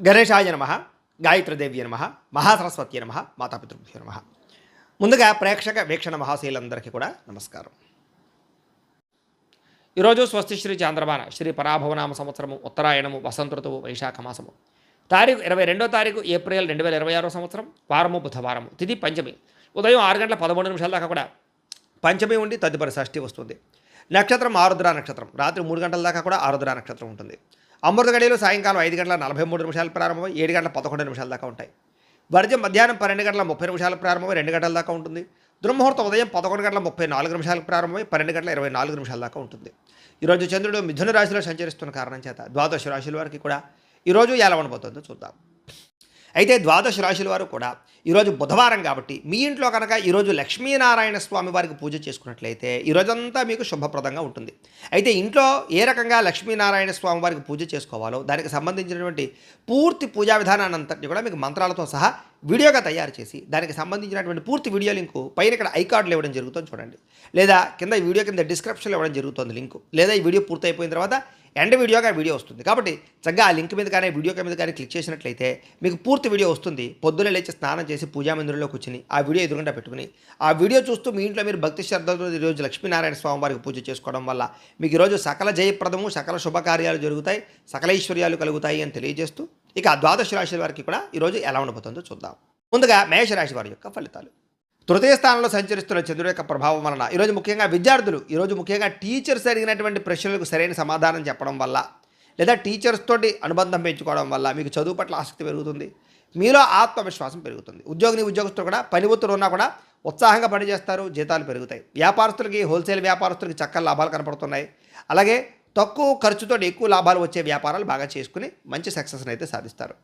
గణేశాయ నమ, గాయత్రీదేవ్య నమ, మహాసరస్వతి నమ, మాతాపితృభ్యో నమ. ముందుగా ప్రేక్షక వీక్షణ మహాశీలందరికీ కూడా నమస్కారం. ఈరోజు స్వస్తి శ్రీ చాంద్రమాన శ్రీ పరాభవనామ సంవత్సరము ఉత్తరాయణము వసంత ఋతువు వైశాఖ మాసము తారీఖు 22వ తారీఖు ఏప్రిల్ 2026 సంవత్సరం వారము బుధవారము తిథి పంచమి ఉదయం 6 గంటల 13 నిమిషాల దాకా కూడా పంచమి ఉండి తదుపరి షష్ఠి వస్తుంది. నక్షత్రం ఆరుద్ర నక్షత్రం రాత్రి 3 గంటల దాకా కూడా ఆరుద్ర నక్షత్రం ఉంటుంది. అమృత గడియలు సాయంకాలం 5 గంటల 43 నిమిషాలు ప్రారంభమై 7 గంటల 11 నిమిషాల దాకా ఉంటాయి. వర్జం మధ్యాహ్నం 12 గంటల 30 నిమిషాలు ప్రారంభమై 2 గంటల దాకా ఉంటుంది. దుర్ముహూర్తం ఉదయం 11 గంటల 34 నిమిషాలకు ప్రారంభమై 12 గంటల 24 నిమిషాల దాకా ఉంటుంది. ఈరోజు చంద్రుడు మిథున రాశిలో సంచరిస్తున్న కారణం చేత ద్వాదశ రాశుల వారికి కూడా ఈరోజు ఎలా ఉండబోతుందో చూద్దాం. అయితే ద్వాదశ రాశుల వారు కూడా ఈరోజు బుధవారం కాబట్టి మీ ఇంట్లో కనుక ఈరోజు లక్ష్మీనారాయణ స్వామి వారికి పూజ చేసుకున్నట్లయితే ఈరోజంతా మీకు శుభప్రదంగా ఉంటుంది. అయితే ఇంట్లో ఏ రకంగా లక్ష్మీనారాయణ స్వామి వారికి పూజ చేసుకోవాలో దానికి సంబంధించినటువంటి పూర్తి పూజా విధానాన్ని అంతటి కూడా మీకు మంత్రాలతో సహా వీడియోగా తయారు చేసి దానికి సంబంధించినటువంటి పూర్తి వీడియో లింకు పైన ఇక్కడ ఐకార్డులు ఇవ్వడం జరుగుతుంది చూడండి, లేదా కింద ఈ వీడియో కింద డిస్క్రిప్షన్లో ఇవ్వడం జరుగుతుంది లింకు, లేదా ఈ వీడియో పూర్తయిపోయిన తర్వాత ఎండ్ వీడియోగా వీడియో వస్తుంది. కాబట్టి చక్కగా ఆ లింక్ మీద కానీ వీడియో మీద కానీ క్లిక్ చేసినట్లయితే మీకు పూర్తి వీడియో వస్తుంది. పొద్దున్నే లేచి స్నానం చేసి పూజా మందిరంలో కూర్చుని ఆ వీడియో ఎదురుగా పెట్టుకుని ఆ వీడియో చూస్తూ మీ ఇంట్లో మీరు భక్తి శ్రద్ధతో ఈరోజు లక్ష్మీనారాయణ స్వామి వారికి పూజ చేసుకోవడం వల్ల మీకు ఈరోజు సకల జయప్రదము, సకల శుభకార్యాలు జరుగుతాయి, సకల ఐశ్వర్యాలు కలుగుతాయి అని తెలియజేస్తూ ఇక ద్వాదశ రాశి వారికి కూడా ఈరోజు ఎలా ఉండబోతుందో చూద్దాం. ముందుగా మేషరాశి వారి యొక్క ఫలితాలు. తృతీయ స్థానంలో సంచరిస్తున్న చంద్రుడి యొక్క ప్రభావం వలన ఈరోజు ముఖ్యంగా విద్యార్థులు ఈరోజు ముఖ్యంగా టీచర్స్ అడిగినటువంటి ప్రశ్నలకు సరైన సమాధానం చెప్పడం వల్ల లేదా టీచర్స్ తోటి అనుబంధం పెంచుకోవడం వల్ల మీకు చదువు పట్ల ఆసక్తి పెరుగుతుంది, మీలో ఆత్మవిశ్వాసం పెరుగుతుంది. ఉద్యోగస్తులు కూడా పని ఒత్తిడి ఉన్నా కూడా ఉత్సాహంగా పనిచేస్తారు, జీతాలు పెరుగుతాయి. వ్యాపారస్తులకి హోల్సేల్ వ్యాపారస్తులకి చక్కని లాభాలు కనపడుతున్నాయి. అలాగే తక్కువ ఖర్చుతో ఎక్కువ లాభాలు వచ్చే వ్యాపారాలు బాగా చేసుకుని మంచి సక్సెస్ని అయితే సాధిస్తారు.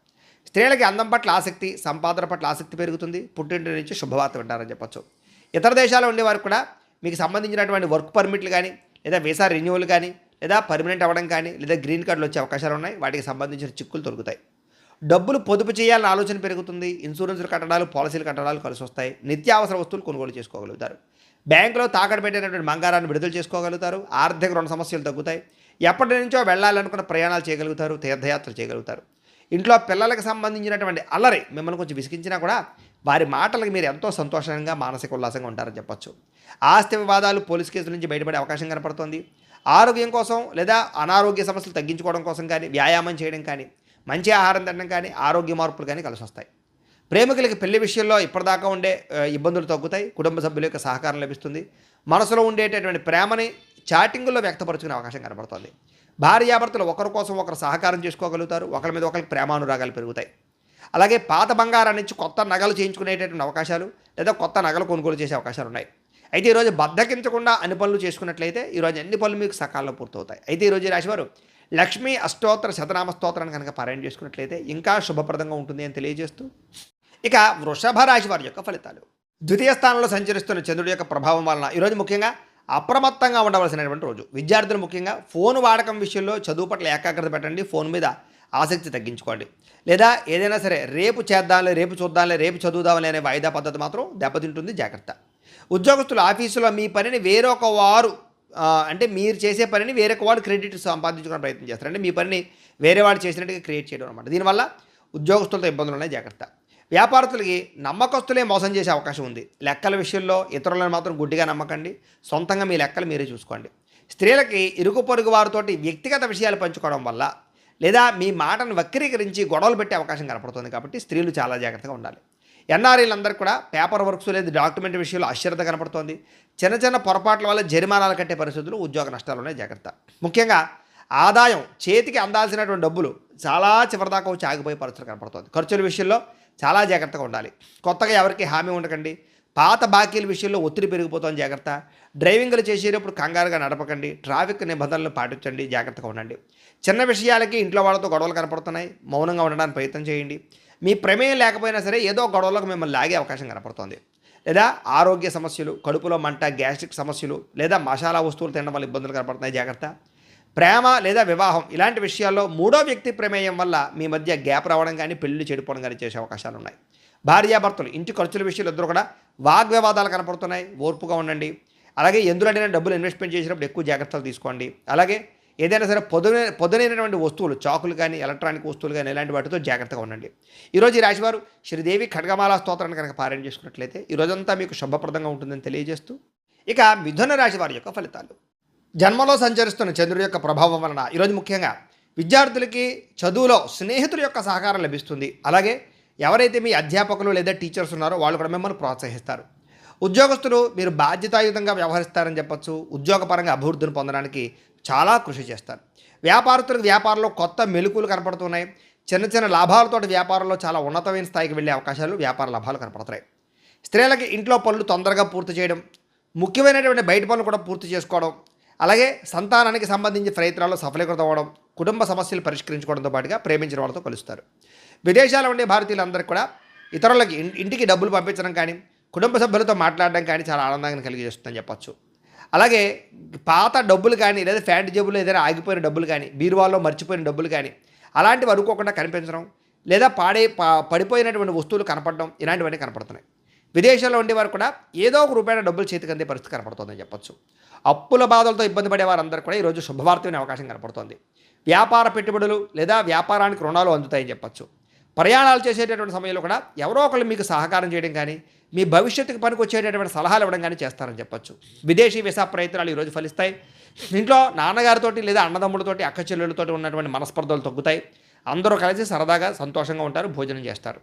స్త్రీలకి అందం పట్ల ఆసక్తి, సంపాదన పట్ల ఆసక్తి పెరుగుతుంది. పుట్టింటి నుంచి శుభవార్త వింటారని చెప్పచ్చు. ఇతర దేశాల్లో ఉండేవారు కూడా మీకు సంబంధించినటువంటి వర్క్ పర్మిట్లు కానీ లేదా వీసా రెన్యువల్ కానీ లేదా పర్మనెంట్ అవ్వడం కానీ లేదా గ్రీన్ కార్డులు వచ్చే అవకాశాలు ఉన్నాయి. వాటికి సంబంధించిన చిక్కులు దొరుకుతాయి. డబ్బులు పొదుపు చేయాలన్న ఆలోచన పెరుగుతుంది. ఇన్సూరెన్సులు కట్టడాలు, పాలసీలు కట్టడాలు కలిసి వస్తాయి. నిత్యావసర వస్తువులు కొనుగోలు చేసుకోగలుగుతారు. బ్యాంకులో తాకట్టు పెట్టినటువంటి బంగారాన్ని విడుదల చేసుకోగలుగుతారు. ఆర్థిక రుణ సమస్యలు తగ్గుతాయి. ఎప్పటి నుంచో వెళ్ళాలనుకున్న ప్రయాణాలు చేయగలుగుతారు, తీర్థయాత్ర చేయగలుగుతారు. ఇంట్లో పిల్లలకు సంబంధించినటువంటి అల్లరి మిమ్మల్ని కొంచెం విసిగించినా కూడా వారి మాటలకు మీరు ఎంతో సంతోషంగా మానసిక ఉల్లాసంగా ఉంటారని చెప్పచ్చు. ఆస్తి వివాదాలు, పోలీస్ కేసుల నుంచి బయటపడే అవకాశం కనపడుతుంది. ఆరోగ్యం కోసం లేదా అనారోగ్య సమస్యలు తగ్గించుకోవడం కోసం కానీ వ్యాయామం చేయడం కానీ మంచి ఆహారం తినడం కానీ ఆరోగ్య మార్పులు కానీ కలిసి వస్తాయి. ప్రేమికులకి పెళ్లి విషయంలో ఇప్పటిదాకా ఉండే ఇబ్బందులు తగ్గుతాయి. కుటుంబ సభ్యుల యొక్క సహకారం లభిస్తుంది. మనసులో ఉండేటటువంటి ప్రేమని చాటింగుల్లో వ్యక్తపరుచుకునే అవకాశం కనబడుతుంది. భార్యాభర్తలు ఒకరి కోసం ఒకరు సహకారం చేసుకోగలుగుతారు. ఒకరి మీద ఒకరికి ప్రేమానురాగాలు పెరుగుతాయి. అలాగే పాత బంగారాన్ని నుంచి కొత్త నగలు చేయించుకునేటటువంటి అవకాశాలు లేదా కొత్త నగలు కొనుగోలు చేసే అవకాశాలు ఉన్నాయి. అయితే ఈరోజు బద్దకించకుండా అన్ని పనులు చేసుకున్నట్లయితే ఈరోజు అన్ని పనులు మీకు సకాలంలో పూర్తవుతాయి. అయితే ఈరోజు ఈ రాశివారు లక్ష్మీ అష్టోత్తర శతనామ స్తోత్రాన్ని కనుక పారాయణ చేసుకున్నట్లయితే ఇంకా శుభప్రదంగా ఉంటుంది అని తెలియజేస్తూ ఇక వృషభ రాశి వారి యొక్క ఫలితాలు. ద్వితీయ స్థానంలో సంచరిస్తున్న చంద్రుడి యొక్క ప్రభావం వలన ఈరోజు ముఖ్యంగా అప్రమత్తంగా ఉండవలసినటువంటి రోజు. విద్యార్థులు ముఖ్యంగా ఫోన్ వాడకం విషయంలో చదువు పట్ల ఏకాగ్రత పెట్టండి. ఫోన్ మీద ఆసక్తి తగ్గించుకోండి. లేదా ఏదైనా సరే రేపు చేద్దాంలే, రేపు చూద్దాంలే, రేపు చదువుదాంలే అనే వాయిదా పద్ధతి మాత్రం దెబ్బతింటుంది, జాగ్రత్త. ఉద్యోగస్తులు ఆఫీసులో మీ పనిని వేరొక వారు అంటే మీరు చేసే పనిని వేరొక వాడు క్రెడిట్ సంపాదించుకునే ప్రయత్నం చేస్తారు. అంటే మీ పనిని వేరే వాడు చేసినట్టుగా క్రియేట్ చేయడం అనమాట. దీనివల్ల ఉద్యోగస్తులతో ఇబ్బందులు ఉన్నాయి, జాగ్రత్త. వ్యాపారస్తులకి నమ్మకస్తులే మోసం చేసే అవకాశం ఉంది. లెక్కల విషయంలో ఇతరులను మాత్రం గుడ్డిగా నమ్మకండి. సొంతంగా మీ లెక్కలు మీరే చూసుకోండి. స్త్రీలకి ఇరుగు పొరుగు వారితోటి వ్యక్తిగత విషయాలు పంచుకోవడం వల్ల లేదా మీ మాటను వక్రీకరించి గొడవలు పెట్టే అవకాశం కనపడుతుంది. కాబట్టి స్త్రీలు చాలా జాగ్రత్తగా ఉండాలి. ఎన్ఆర్ఐలందరూ కూడా పేపర్ వర్క్స్ లేదా డాక్యుమెంట్ విషయంలో అశ్రద్ధ కనపడుతోంది. చిన్న చిన్న పొరపాట్ల వల్ల జరిమానాలు కట్టే పరిస్థితులు, ఉద్యోగ నష్టాలు ఉన్నాయి, జాగ్రత్త. ముఖ్యంగా ఆదాయం చేతికి అందాల్సినటువంటి డబ్బులు చాలా చివరిదాకా వచ్చి ఆగిపోయే పరిస్థితులు కనపడుతుంది. ఖర్చుల విషయంలో చాలా జాగ్రత్తగా ఉండాలి. కొత్తగా ఎవరికి హామీ ఉండకండి. పాత బాకీల విషయంలో ఒత్తిడి పెరిగిపోతుంది, జాగ్రత్త. డ్రైవింగ్లు చేసేటప్పుడు కంగారుగా నడపకండి. ట్రాఫిక్ నిబంధనలు పాటించండి, జాగ్రత్తగా ఉండండి. చిన్న విషయాలకి ఇంట్లో వాళ్ళతో గొడవలు కనపడుతున్నాయి, మౌనంగా ఉండడానికి ప్రయత్నం చేయండి. మీ ప్రమేయం లేకపోయినా సరే ఏదో గొడవలకు మిమ్మల్ని లాగే అవకాశం కనపడుతుంది. లేదా ఆరోగ్య సమస్యలు, కడుపులో మంట, గ్యాస్ట్రిక్ సమస్యలు లేదా మసాలా వస్తువులు తినడం వల్ల ఇబ్బందులు కనపడుతున్నాయి, జాగ్రత్త. ప్రేమ లేదా వివాహం ఇలాంటి విషయాల్లో మూడో వ్యక్తి ప్రమేయం వల్ల మీ మధ్య గ్యాప్ రావడం కానీ పెళ్లి చెడిపోవడం కానీ చేసే అవకాశాలు ఉన్నాయి. భార్యాభర్తలు ఇంటి ఖర్చుల విషయాలు ఇద్దరు కూడా వాగ్వివాదాలు కనపడుతున్నాయి, ఓర్పుగా ఉండండి. అలాగే ఎందులోనైనా డబ్బులు ఇన్వెస్ట్మెంట్ చేసినప్పుడు ఎక్కువ జాగ్రత్తలు తీసుకోండి. అలాగే ఏదైనా సరే పొదునైనటువంటి వస్తువులు చాకులు కానీ ఎలక్ట్రానిక్ వస్తువులు కానీ ఇలాంటి వాటితో జాగ్రత్తగా ఉండండి. ఈరోజు ఈ రాశివారు శ్రీదేవి ఖడ్గమాల స్తోత్రాన్ని కనుక పారాయణ చేసుకున్నట్లయితే ఈ రోజంతా మీకు శుభప్రదంగా ఉంటుందని తెలియజేస్తూ ఇక మిథున రాశి వారి యొక్క ఫలితాలు. జన్మలో సంచరిస్తున్న చంద్రుడి యొక్క ప్రభావం వలన ఈరోజు ముఖ్యంగా విద్యార్థులకి చదువులో స్నేహితుల యొక్క సహకారం లభిస్తుంది. అలాగే ఎవరైతే మీ అధ్యాపకులు లేదా టీచర్స్ ఉన్నారో వాళ్ళు కూడా మిమ్మల్ని ప్రోత్సహిస్తారు. ఉద్యోగస్తులు మీరు బాధ్యతాయుతంగా వ్యవహరిస్తారని చెప్పొచ్చు. ఉద్యోగపరంగా అభివృద్ధిని పొందడానికి చాలా కృషి చేస్తారు. వ్యాపారస్తులకు వ్యాపారంలో కొత్త మెలుకులు కనపడుతున్నాయి. చిన్న చిన్న లాభాలతో వ్యాపారంలో చాలా ఉన్నతమైన స్థాయికి వెళ్ళే అవకాశాలు, వ్యాపార లాభాలు కనపడుతున్నాయి. స్త్రీలకి ఇంట్లో పనులు తొందరగా పూర్తి చేయడం, ముఖ్యమైనటువంటి బయట పనులు కూడా పూర్తి చేసుకోవడం, అలాగే సంతానానికి సంబంధించి ప్రయత్నాల్లో సఫలీకృతం అవ్వడం, కుటుంబ సమస్యలు పరిష్కరించుకోవడంతో పాటుగా ప్రేమించిన వాళ్ళతో కలుస్తారు. విదేశాల్లో ఉండే భారతీయులందరికీ కూడా ఇతరులకి ఇంటికి డబ్బులు పంపించడం కానీ, కుటుంబ సభ్యులతో మాట్లాడడం కానీ చాలా ఆనందాన్ని కలిగజేస్తుందని చెప్పచ్చు. అలాగే పాత డబ్బులు కానీ లేదా ఫ్యాంట్ జేబులో ఏదైనా ఆగిపోయిన డబ్బులు కానీ, బీరువాల్లో మర్చిపోయిన డబ్బులు కానీ అలాంటివి అనుకోకుండా కనిపించడం, లేదా పడిపోయినటువంటి వస్తువులు కనపడడం, ఇలాంటివన్నీ కనపడుతున్నాయి. విదేశాల్లో ఉండేవారు కూడా ఏదో ఒక రూపాయల డబ్బులు చేతికి అందే పరిస్థితి కనపడుతుందని చెప్పచ్చు. అప్పుల బాధలతో ఇబ్బంది పడే వారందరూ కూడా ఈరోజు శుభవార్త వినే అవకాశం కనపడుతుంది. వ్యాపార పెట్టుబడులు లేదా వ్యాపారానికి రుణాలు అందుతాయని చెప్పచ్చు. ప్రయాణాలు చేసేటటువంటి సమయంలో కూడా ఎవరో ఒకళ్ళు మీకు సహకారం చేయడం కానీ, మీ భవిష్యత్తుకు పనికి వచ్చేటటువంటి సలహాలు ఇవ్వడం కానీ చేస్తారని చెప్పచ్చు. విదేశీ వీసా ప్రయత్నాలు ఈరోజు ఫలిస్తాయి. ఇంట్లో నాన్నగారితోటి లేదా అన్నదమ్ములతోటి, అక్క చెల్లెళ్ళతోటి ఉన్నటువంటి మనస్పర్ధలు తగ్గుతాయి. అందరూ కలిసి సరదాగా సంతోషంగా ఉంటారు, భోజనం చేస్తారు.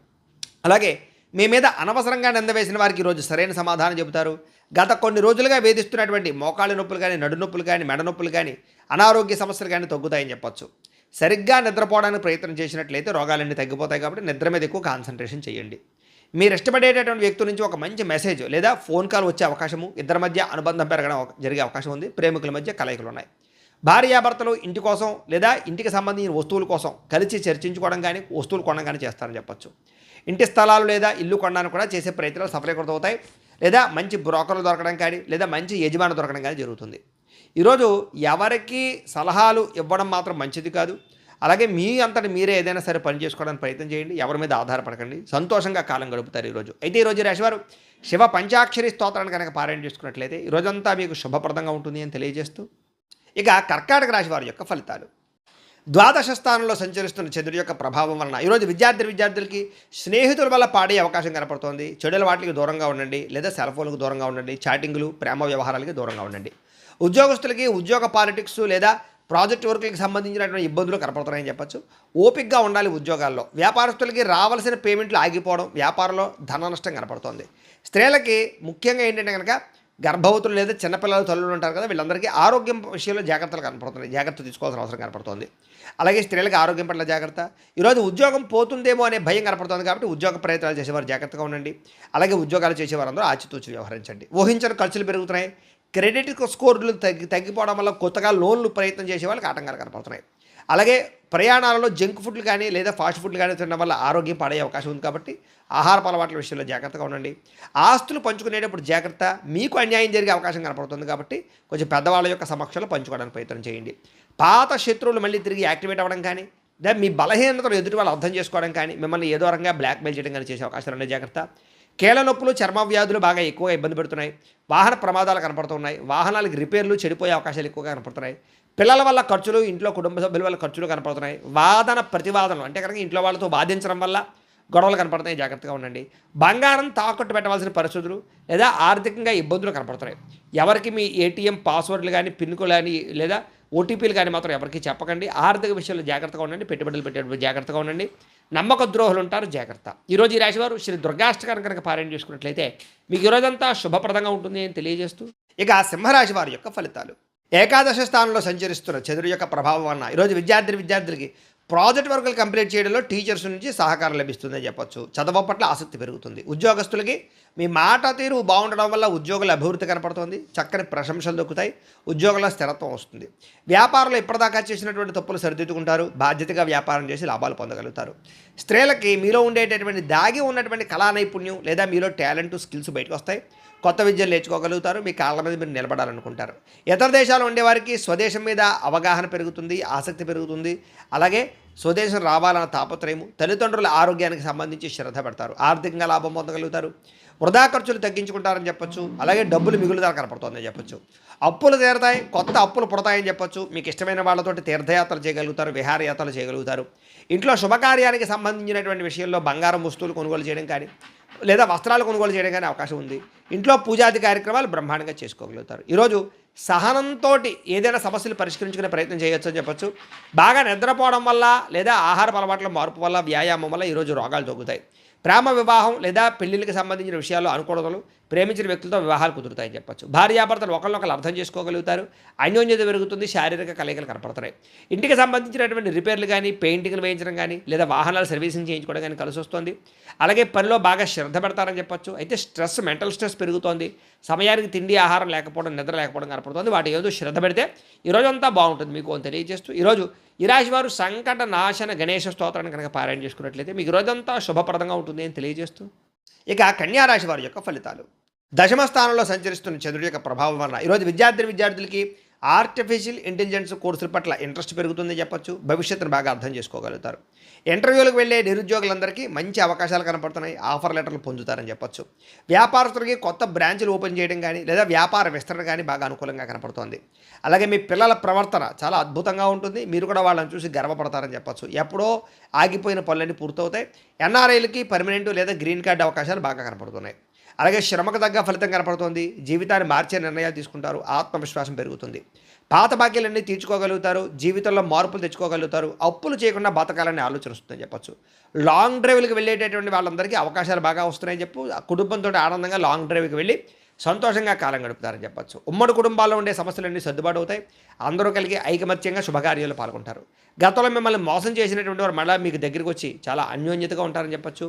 అలాగే మీ మీద అనవసరంగా నిందవేసిన వారికి ఈరోజు సరైన సమాధానం చెబుతారు. గత కొన్ని రోజులుగా వేధిస్తున్నటువంటి మోకాళ్ళ నొప్పులు కానీ, నడు నొప్పులు కానీ, మెడ నొప్పులు కానీ, అనారోగ్య సమస్యలు కానీ తగ్గుతాయని చెప్పచ్చు. సరిగ్గా నిద్రపోవడానికి ప్రయత్నం చేసినట్లయితే రోగాలన్నీ తగ్గిపోతాయి. కాబట్టి నిద్ర మీద ఎక్కువ కాన్సన్ట్రేషన్ చేయండి. మీరు ఇష్టపడేటటువంటి వ్యక్తుల నుంచి ఒక మంచి మెసేజ్ లేదా ఫోన్ కాల్ వచ్చే అవకాశము, ఇద్దరి మధ్య అనుబంధం పెరగడం జరిగే అవకాశం ఉంది. ప్రేమికుల మధ్య కలయికలు ఉన్నాయి. భార్యాభర్తలు ఇంటి కోసం లేదా ఇంటికి సంబంధించిన వస్తువుల కోసం కలిసి చర్చించుకోవడం కానీ, వస్తువులు కొనడం కానీ చేస్తారని చెప్పచ్చు. ఇంటి స్థలాలు లేదా ఇల్లు కొనడానికి కూడా చేసే ప్రయత్నాలు సఫలీకృతం అవుతాయి. లేదా మంచి బ్రోకర్లు దొరకడం కానీ, లేదా మంచి యజమాని దొరకడం కానీ జరుగుతుంది. ఈరోజు ఎవరికి సలహాలు ఇవ్వడం మాత్రం మంచిది కాదు. అలాగే మీ అంతటి మీరే ఏదైనా సరే పని చేసుకోవడానికి ప్రయత్నం చేయండి. ఎవరి మీద ఆధారపడకండి. సంతోషంగా కాలం గడుపుతారు ఈరోజు. అయితే ఈరోజు రాశివారు శివ పంచాక్షరి స్తోత్రాన్ని కనుక పారాయణ చేసుకున్నట్లయితే ఈరోజంతా మీకు శుభప్రదంగా ఉంటుంది అని తెలియజేస్తూ ఇక కర్కాటక రాశి వారి యొక్క ఫలితాలు. ద్వాదశ స్థానంలో సంచరిస్తున్న చంద్రుడి యొక్క ప్రభావం వలన ఈరోజు విద్యార్థులకి స్నేహితుల వల్ల పాడే అవకాశం కనపడుతోంది. చెడుల వాటికి దూరంగా ఉండండి, లేదా సెల్ ఫోన్లకు దూరంగా ఉండండి. చాటింగ్లు, ప్రేమ వ్యవహారాలకి దూరంగా ఉండండి. ఉద్యోగస్తులకి ఉద్యోగ పాలిటిక్స్ లేదా ప్రాజెక్ట్ వర్కులకు సంబంధించినటువంటి ఇబ్బందులు కనపడుతున్నాయని చెప్పచ్చు. ఓపికగా ఉండాలి ఉద్యోగాల్లో. వ్యాపారస్తులకి రావాల్సిన పేమెంట్లు ఆగిపోవడం, వ్యాపారంలో ధన నష్టం కనపడుతోంది. స్త్రీలకి ముఖ్యంగా ఏంటంటే కనుక గర్భవతులు లేదా చిన్నపిల్లలు తల్లులు ఉంటారు కదా, వీళ్ళందరికీ ఆరోగ్యం విషయంలో జాగ్రత్తలు కనపడుతున్నాయి. జాగ్రత్త తీసుకోవాల్సిన అవసరం కనపడుతుంది. అలాగే స్త్రీలకు ఆరోగ్యం పట్ల జాగ్రత్త. ఈరోజు ఉద్యోగం పోతుందేమో అనే భయం కనపడుతుంది. కాబట్టి ఉద్యోగ ప్రయత్నాలు చేసేవారు జాగ్రత్తగా ఉండండి. అలాగే ఉద్యోగాలు చేసేవారందరూ ఆచితూచి వ్యవహరించండి. ఊహించిన ఖర్చులు పెరుగుతున్నాయి. క్రెడిట్ స్కోర్లు తగ్గిపోవడం వల్ల కొత్తగా లోన్లు ప్రయత్నం చేసే వాళ్ళకి ఆటంకాలు కనపడుతున్నాయి. అలాగే ప్రయాణాలలో జంక్ ఫుడ్లు కానీ లేదా ఫాస్ట్ ఫుడ్లు కానీ తినడం వల్ల ఆరోగ్యం పాడే అవకాశం ఉంది. కాబట్టి ఆహారపు అలవాట్ల విషయంలో జాగ్రత్తగా ఉండండి. ఆస్తులు పంచుకునేటప్పుడు జాగ్రత్త. మీకు అన్యాయం జరిగే అవకాశం కనపడుతుంది. కాబట్టి కొంచెం పెద్దవాళ్ళ యొక్క సమక్షంలో పంచుకోవడానికి ప్రయత్నం చేయండి. పాత శత్రువులు మళ్ళీ తిరిగి యాక్టివేట్ అవ్వడం కానీ, లేదా మీ బలహీనతలు ఎదుటి వాళ్ళు అర్థం చేసుకోవడం కానీ, మిమ్మల్ని ఏదో రకంగా బ్లాక్మెయిల్ చేయడం కానీ చేసే అవకాశాలు ఉన్నాయి. జాగ్రత్త. కీళ్ళ నొప్పులు, చర్మ వ్యాధులు బాగా ఎక్కువగా ఇబ్బంది పెడుతున్నాయి. వాహన ప్రమాదాలు కనపడుతున్నాయి. వాహనాలకు రిపేర్లు, చెడిపోయే అవకాశాలు ఎక్కువగా కనపడుతున్నాయి. పిల్లల వల్ల ఖర్చులు, ఇంట్లో కుటుంబ సభ్యుల వల్ల ఖర్చులు కనపడుతున్నాయి. వాదన ప్రతివాదనలు అంటే కనుక ఇంట్లో వాళ్ళతో వాదించడం వల్ల గొడవలు కనపడుతున్నాయి. జాగ్రత్తగా ఉండండి. బంగారం తాకట్టు పెట్టవలసిన పరిస్థితులు లేదా ఆర్థికంగా ఇబ్బందులు కనపడుతున్నాయి. ఎవరికి మీ ఏటీఎం పాస్వర్డ్లు కానీ, పిన్లు కానీ లేదా ఓటీపీలు కానీ మాత్రం ఎవరికి చెప్పకండి. ఆర్థిక విషయంలో జాగ్రత్తగా ఉండండి. పెట్టుబడులు పెట్టేటప్పుడు జాగ్రత్తగా ఉండండి. నమ్మక ద్రోహులు ఉంటారు. జాగ్రత్త. ఈరోజు ఈ రాశివారు శ్రీ దుర్గాష్టకాన్ని కనుక పారాయణ చేసుకున్నట్లయితే మీకు ఈరోజంతా శుభప్రదంగా ఉంటుంది అని తెలియజేస్తూ ఇక సింహరాశి వారి యొక్క ఫలితాలు. ఏకాదశ స్థానంలో సంచరిస్తున్న చంద్రుడి యొక్క ప్రభావం వలన ఈరోజు విద్యార్థులకి ప్రాజెక్ట్ వర్కులు కంప్లీట్ చేయడంలో టీచర్స్ నుంచి సహకారం లభిస్తుందని చెప్పొచ్చు. చదువు పట్ల ఆసక్తి పెరుగుతుంది. ఉద్యోగస్తులకి మీ మాట తీరు బాగుండడం వల్ల ఉద్యోగుల అభివృద్ధి కనపడుతుంది. చక్కని ప్రశంసలు దొక్కుతాయి. ఉద్యోగంలో స్థిరత్వం వస్తుంది. వ్యాపారంలో ఇప్పటిదాకా చేసినటువంటి తప్పులు సరిదిద్దుకుంటారు. బాధ్యతగా వ్యాపారం చేసి లాభాలు పొందగలుగుతారు. స్త్రీలకి మీలో ఉండేటటువంటి దాగి ఉన్నటువంటి కళా నైపుణ్యం లేదా మీలో టాలెంట్, స్కిల్స్ బయటకు వస్తాయి. కొత్త విద్యలు నేర్చుకోగలుగుతారు, మీ కాళ్ళ మీద మీరు నిలబడాలనుకుంటారు. ఇతర దేశాల్లో ఉండేవారికి స్వదేశం మీద అవగాహన పెరుగుతుంది, ఆసక్తి పెరుగుతుంది. అలాగే స్వదేశం రావాలన్న తాపత్రయము, తల్లిదండ్రుల ఆరోగ్యానికి సంబంధించి శ్రద్ధ పెడతారు, ఆర్థికంగా లాభం పొందగలుగుతారు, వృధా ఖర్చులు తగ్గించుకుంటారని చెప్పొచ్చు. అలాగే డబ్బులు మిగులుదల కనపడుతుందని చెప్పొచ్చు. అప్పులు తీరతాయి, కొత్త అప్పులు పుడతాయని చెప్పొచ్చు. మీకు ఇష్టమైన వాళ్ళతోటి తీర్థయాత్రలు చేయగలుగుతారు, విహారయాత్రలు చేయగలుగుతారు. ఇంట్లో శుభకార్యానికి సంబంధించినటువంటి విషయంలో బంగారం వస్తువులు కొనుగోలు చేయడం కానీ లేదా వస్త్రాలు కొనుగోలు చేయడం కానీ అవకాశం ఉంది. ఇంట్లో పూజాది కార్యక్రమాలు బ్రహ్మాండంగా చేసుకోగలుగుతారు. ఈరోజు సహనంతో ఏదైనా సమస్యలు పరిష్కరించుకునే ప్రయత్నం చేయొచ్చు అని చెప్పొచ్చు. బాగా నిద్రపోవడం వల్ల లేదా ఆహార అలవాట్ల మార్పు వల్ల, వ్యాయామం వల్ల ఈరోజు రోగాలు తగ్గుతాయి. ప్రేమ వివాహం లేదా పెళ్లిళ్ళకి సంబంధించిన విషయాల్లో అనుకూలతలు, ప్రేమించిన వ్యక్తులతో వివాహాలు కుదురుతాయని చెప్పొచ్చు. భార్యాభర్తలు ఒకరినొకరు అర్థం చేసుకోగలుగుతారు, అన్యోన్యత పెరుగుతుంది, శారీరక కలయికలు కనపడుతున్నాయి. ఇంటికి సంబంధించినటువంటి రిపేర్లు కానీ, పెయింటింగ్లు వేయించడం కానీ లేదా వాహనాలు సర్వీసింగ్ చేయించుకోవడం కానీ కలిసి వస్తుంది. అలాగే పనిలో బాగా శ్రద్ధ పెడతారని చెప్పొచ్చు. అయితే స్ట్రెస్, మెంటల్ స్ట్రెస్ పెరుగుతోంది. సమయానికి తిండి, ఆహారం లేకపోవడం, నిద్ర లేకపోవడం కనపడుతుంది. వాటి ఏదో శ్రద్ధ పెడితే ఈరోజంతా బాగుంటుంది మీకు అని తెలియజేస్తూ, ఈరోజు ఈ రాశి వారు సంకట నాశన గణేష స్తోత్రాన్ని కనుక పారాయణ చేసుకున్నట్లయితే మీకు ఈరోజంతా శుభప్రదంగా ఉంటుంది అని తెలియజేస్తూ, ఇక కన్యా రాశి వారి యొక్క ఫలితాలు. దశమ స్థానంలో సంచరిస్తున్న చంద్రుడి యొక్క ప్రభావం వలన ఈరోజు విద్యార్థులకి ఆర్టిఫిషియల్ ఇంటెలిజెన్స్ కోర్సుల పట్ల ఇంట్రెస్ట్ పెరుగుతుందని చెప్పొచ్చు. భవిష్యత్తును బాగా అర్థం చేసుకోగలుగుతారు. ఇంటర్వ్యూలకు వెళ్ళే నిరుద్యోగులందరికీ మంచి అవకాశాలు కనపడుతున్నాయి, ఆఫర్ లెటర్లు పొందుతారని చెప్పొచ్చు. వ్యాపారస్తులకి కొత్త బ్రాంచ్లు ఓపెన్ చేయడం కానీ లేదా వ్యాపార విస్తరణ కానీ బాగా అనుకూలంగా కనపడుతోంది. అలాగే మీ పిల్లల ప్రవర్తన చాలా అద్భుతంగా ఉంటుంది, మీరు కూడా వాళ్ళని చూసి గర్వపడతారని చెప్పొచ్చు. ఎప్పుడో ఆగిపోయిన పనులన్నీ పూర్తవుతాయి. ఎన్ఆర్ఐలకి పర్మనెంట్ లేదా గ్రీన్ కార్డు అవకాశాలు బాగా కనపడుతున్నాయి. అలాగే శ్రమకు తగ్గ ఫలితం కనపడుతుంది. జీవితాన్ని మార్చే నిర్ణయాలు తీసుకుంటారు, ఆత్మవిశ్వాసం పెరుగుతుంది. పాత బాకీలన్నీ తీర్చుకోగలుగుతారు, జీవితంలో మార్పులు తెచ్చుకోగలుగుతారు, అప్పులు చేయకుండా బతకాలని ఆలోచన వస్తుందని చెప్పచ్చు. లాంగ్ డ్రైవ్కి వెళ్ళేటటువంటి వాళ్ళందరికీ అవకాశాలు బాగా వస్తున్నాయని చెప్పు. కుటుంబంతో ఆనందంగా లాంగ్ డ్రైవ్కి వెళ్ళి సంతోషంగా కాలం గడుపుతారని చెప్పచ్చు. ఉమ్మడి కుటుంబాల్లో ఉండే సమస్యలన్నీ సర్దుబాటు అవుతాయి. అందరూ కలిగి ఐకమత్యంగా శుభకార్యాలు పాల్గొంటారు. గతంలో మిమ్మల్ని మోసం చేసినటువంటి వారు మళ్ళీ మీకు దగ్గరికి వచ్చి చాలా అన్యోన్యతగా ఉంటారని చెప్పచ్చు.